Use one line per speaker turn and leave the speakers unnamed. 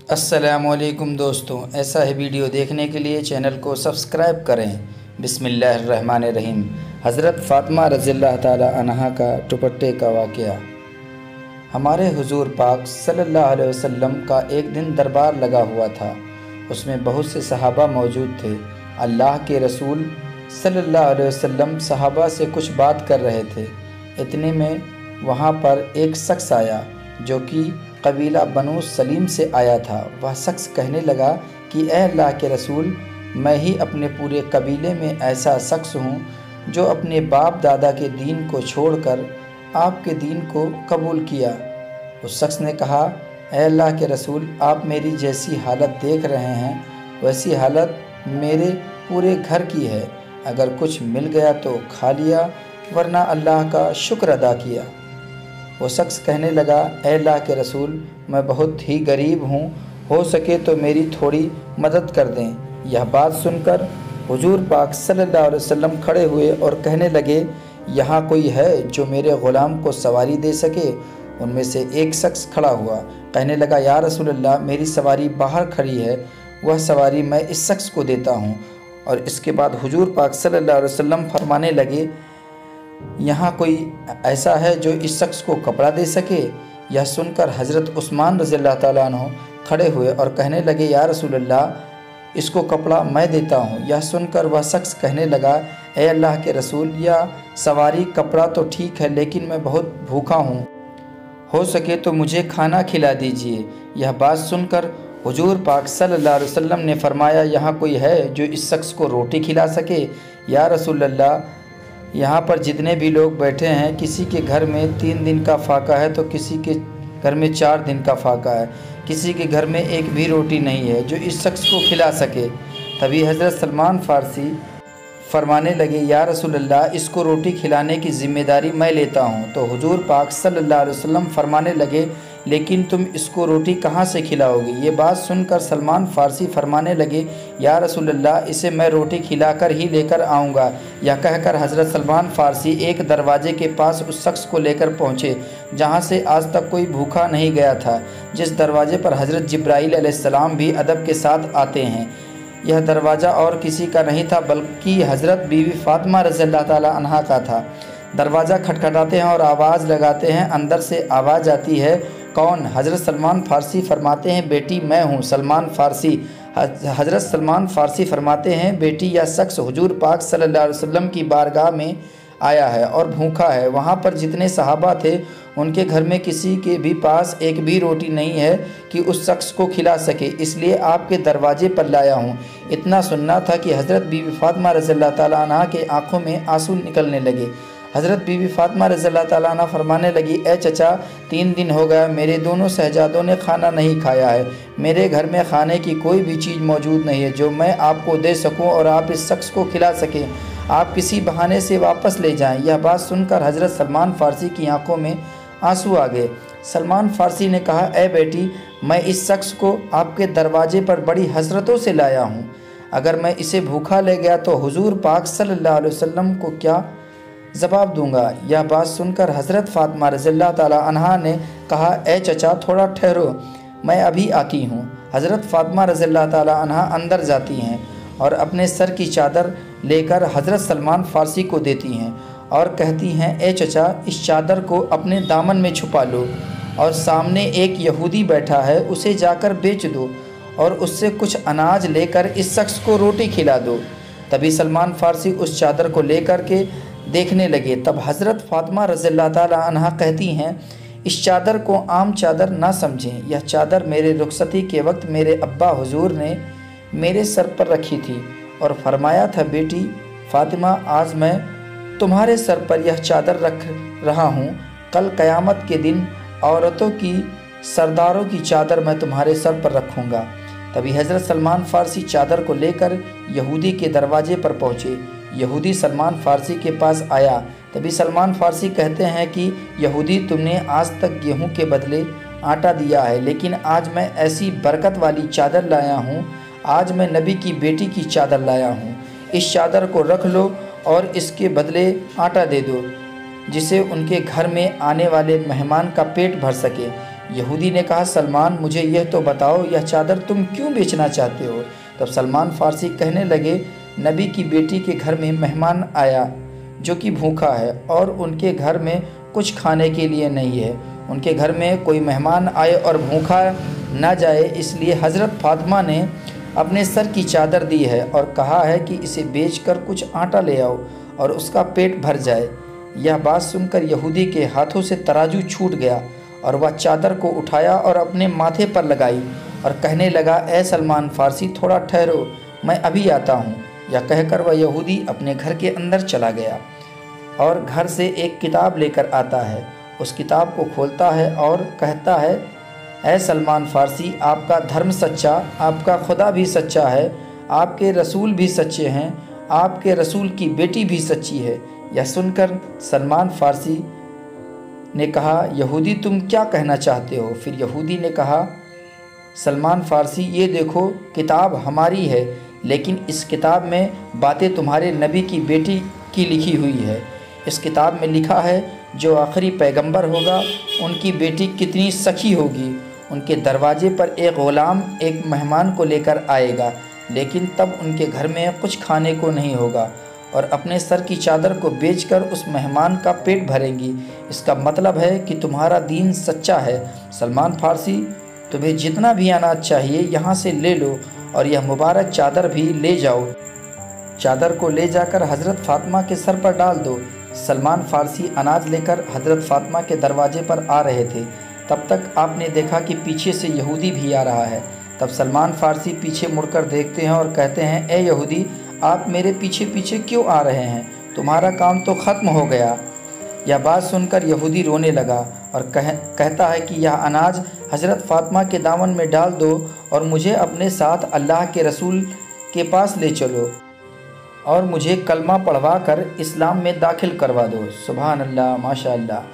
अस्सलामु अलैकुम दोस्तों, ऐसा है वीडियो देखने के लिए चैनल को सब्सक्राइब करें। बिस्मिल्लाहिर्रहमानिर्रहीम। हज़रत फ़ातिमा रज़ियल्लाहु ताला अन्हा का दुपट्टे का वाक़या। हमारे हुज़ूर पाक सल्लल्लाहु अलैहि वसल्लम का एक दिन दरबार लगा हुआ था। उसमें बहुत से सहाबा मौजूद थे। अल्लाह के रसूल सल्लल्लाहु अलैहि वसल्लम सहाबा से कुछ बात कर रहे थे। इतने में वहाँ पर एक शख्स आया जो कि कबीला बनु सलीम से आया था। वह शख्स कहने लगा कि ए अल्लाह के रसूल, मैं ही अपने पूरे कबीले में ऐसा शख्स हूँ जो अपने बाप दादा के दीन को छोड़कर आपके दीन को कबूल किया। उस शख्स ने कहा, ए अल्लाह के रसूल, आप मेरी जैसी हालत देख रहे हैं वैसी हालत मेरे पूरे घर की है। अगर कुछ मिल गया तो खा लिया, वरना अल्लाह का शुक्र अदा किया। वो शख्स कहने लगा, ए अल्लाह के रसूल, मैं बहुत ही गरीब हूँ, हो सके तो मेरी थोड़ी मदद कर दें। यह बात सुनकर हुजूर पाक सल्लल्लाहु अलैहि वसल्लम खड़े हुए और कहने लगे, यहाँ कोई है जो मेरे ग़ुलाम को सवारी दे सके? उनमें से एक शख्स खड़ा हुआ, कहने लगा, या रसूल अल्लाह, मेरी सवारी बाहर खड़ी है, वह सवारी मैं इस शख्स को देता हूँ। और इसके बाद हुजूर पाक सल्लल्लाहु अलैहि वसल्लम फरमाने लगे, यहाँ कोई ऐसा है जो इस शख्स को कपड़ा दे सके? यह सुनकर हज़रत उस्मान रज़ियल्लाहु ताला अन्हु खड़े हुए और कहने लगे, या रसूल अल्लाह, इसको कपड़ा मैं देता हूँ। यह सुनकर वह शख्स कहने लगा, ए अल्लाह के रसूल, यह सवारी कपड़ा तो ठीक है, लेकिन मैं बहुत भूखा हूँ, हो सके तो मुझे खाना खिला दीजिए। यह बात सुनकर हुजूर पाक सल्लल्लाहु अलैहि वसल्लम ने फरमाया, यहाँ कोई है जो इस शख्स को रोटी खिला सके? या रसूल अल्लाह, यहाँ पर जितने भी लोग बैठे हैं, किसी के घर में 3 दिन का फाका है तो किसी के घर में 4 दिन का फाका है, किसी के घर में एक भी रोटी नहीं है जो इस शख्स को खिला सके। तभी हज़रत सलमान फ़ारसी फरमाने लगे, या रसूल अल्लाह, इसको रोटी खिलाने की ज़िम्मेदारी मैं लेता हूँ। तो हुजूर पाक सल्लल्लाहु अलैहि वसल्लम फरमाने लगे, लेकिन तुम इसको रोटी कहाँ से खिलाओगे? ये बात सुनकर सलमान फ़ारसी फरमाने लगे, या रसूल अल्लाह, इसे मैं रोटी खिलाकर ही लेकर आऊँगा। यह कहकर हज़रत सलमान फ़ारसी एक दरवाजे के पास उस शख्स को लेकर पहुँचे जहाँ से आज तक कोई भूखा नहीं गया था, जिस दरवाजे पर हज़रत जिब्राईल अलैहिस्सलाम भी अदब के साथ आते हैं। यह दरवाज़ा और किसी का नहीं था बल्कि हज़रत बीवी फ़ातिमा रज़ियल्लाहु ताला अन्हा का था। दरवाज़ा खटखटाते हैं और आवाज़ लगाते हैं। अंदर से आवाज़ आती है, कौन? हज़रत सलमान फ़ारसी फरमाते हैं, बेटी मैं हूँ सलमान फ़ारसी। हज़रत सलमान फ़ारसी फरमाते हैं, बेटी, यह शख्स हुजूर पाक सल्लल्लाहु अलैहि वसल्लम की बारगाह में आया है और भूखा है। वहाँ पर जितने सहाबा थे उनके घर में किसी के भी पास एक भी रोटी नहीं है कि उस शख्स को खिला सके, इसलिए आपके दरवाजे पर लाया हूँ। इतना सुनना था कि हज़रत बीवी फ़ातिमा रज़ियल्लाहु ताला अन्हा के आँखों में आंसू निकलने लगे। हज़रत बीवी फ़ातिमा रज़ियल्लाहु ताला अन्हा फरमाने लगी, ए चचा, 3 दिन हो गया मेरे दोनों शहजादों ने खाना नहीं खाया है। मेरे घर में खाने की कोई भी चीज़ मौजूद नहीं है जो मैं आपको दे सकूं और आप इस शख्स को खिला सकें। आप किसी बहाने से वापस ले जाएं। यह बात सुनकर हज़रत सलमान फ़ारसी की आंखों में आंसू आ गए। सलमान फ़ारसी ने कहा, ए बेटी, मैं इस शख्स को आपके दरवाजे पर बड़ी हसरतों से लाया हूँ। अगर मैं इसे भूखा ले गया तो हुजूर पाक सल्लल्लाहु अलैहि वसल्लम को क्या जवाब दूंगा? यह बात सुनकर हज़रत फ़ातिमा रज़ियल्लाहु ताला अन्हा ने कहा, ए चचा, थोड़ा ठहरो, मैं अभी आती हूँ। हज़रत फ़ातिमा रज़ियल्लाहु ताला अन्हा अंदर जाती हैं और अपने सर की चादर लेकर हज़रत सलमान फ़ारसी को देती हैं और कहती हैं, ए चचा, इस चादर को अपने दामन में छुपा लो और सामने एक यहूदी बैठा है, उसे जाकर बेच दो और उससे कुछ अनाज लेकर इस शख्स को रोटी खिला दो। तभी सलमान फ़ारसी उस चादर को लेकर के देखने लगे। तब हज़रत फ़ातिमा रज़ियल्लाहु ताला अन्हा कहती हैं, इस चादर को आम चादर ना समझें, यह चादर मेरे रुखसती के वक्त मेरे अब्बा हुजूर ने मेरे सर पर रखी थी और फरमाया था, बेटी फ़ातिमा, आज मैं तुम्हारे सर पर यह चादर रख रहा हूँ, कल क़यामत के दिन औरतों की सरदारों की चादर मैं तुम्हारे सर पर रखूँगा। तभी हज़रत सलमान फ़ारसी चादर को लेकर यहूदी के दरवाजे पर पहुँचे। यहूदी सलमान फ़ारसी के पास आया। तभी सलमान फ़ारसी कहते हैं कि यहूदी, तुमने आज तक गेहूं के बदले आटा दिया है, लेकिन आज मैं ऐसी बरकत वाली चादर लाया हूँ, आज मैं नबी की बेटी की चादर लाया हूँ। इस चादर को रख लो और इसके बदले आटा दे दो, जिसे उनके घर में आने वाले मेहमान का पेट भर सके। یہودی نے کہا سلمان مجھے یہ تو بتاؤ یہ چادر تم کیوں بیچنا چاہتے ہو؟ تب سلمان فارسی کہنے لگے نبی کی بیٹی کے گھر میں مہمان آیا جو کہ بھوکا ہے اور ان کے گھر میں کچھ کھانے کے لیے نہیں ہے۔ ان کے گھر میں کوئی مہمان آئے اور بھوکا نہ جائے، اس لیے حضرت فاطمہ نے اپنے سر کی چادر دی ہے اور کہا ہے کہ اسے بیچ کر کچھ آٹا لے آؤ اور اس کا پیٹ بھر جائے۔ یہ بات سن کر یہودی کے ہاتھوں سے ترازو چھوٹ گیا اور وہ چادر کو اٹھایا اور اپنے ماتھے پر لگائی اور کہنے لگا اے سلمان فارسی تھوڑا ٹھہرو، میں ابھی آتا ہوں۔ یا کہہ کر وہ یہودی اپنے گھر کے اندر چلا گیا اور گھر سے ایک کتاب لے کر آتا ہے، اس کتاب کو کھولتا ہے اور کہتا ہے اے سلمان فارسی آپ کا دھرم سچا، آپ کا خدا بھی سچا ہے، آپ کے رسول بھی سچے ہیں، آپ کے رسول کی بیٹی بھی سچی ہے۔ یہ سن کر سلمان فارسی نے کہا یہودی تم کیا کہنا چاہتے ہو؟ پھر یہودی نے کہا سلمان فارسی یہ دیکھو کتاب ہماری ہے لیکن اس کتاب میں باتیں تمہارے نبی کی بیٹی کی لکھی ہوئی ہے۔ اس کتاب میں لکھا ہے جو آخری پیغمبر ہوگا ان کی بیٹی کتنی سخی ہوگی، ان کے دروازے پر ایک غلام ایک مہمان کو لے کر آئے گا لیکن تب ان کے گھر میں کچھ کھانے کو نہیں ہوگا اور اپنے سر کی چادر کو بیچ کر اس مہمان کا پیٹ بھریں گی۔ اس کا مطلب ہے کہ تمہارا دین سچا ہے۔ سلمان فارسی تمہیں جتنا بھی اناج چاہیے یہاں سے لے لو اور یہ مبارک چادر بھی لے جاؤ۔ چادر کو لے جا کر حضرت فاطمہ کے سر پر ڈال دو۔ سلمان فارسی اناج لے کر حضرت فاطمہ کے دروازے پر آ رہے تھے، تب تک آپ نے دیکھا کہ پیچھے سے یہودی بھی آ رہا ہے۔ تب سلمان فارسی پیچھے مڑ کر دیکھتے ہیں اور کہتے ہیں اے یہودی آپ میرے پیچھے پیچھے کیوں آ رہے ہیں؟ تمہارا کام تو ختم ہو گیا۔ یہ بات سن کر یہودی رونے لگا اور کہتا ہے کہ یہ اناج حضرت فاطمہ کے دامن میں ڈال دو اور مجھے اپنے ساتھ اللہ کے رسول کے پاس لے چلو اور مجھے کلمہ پڑھوا کر اسلام میں داخل کروا دو۔ سبحان اللہ، ماشاء اللہ۔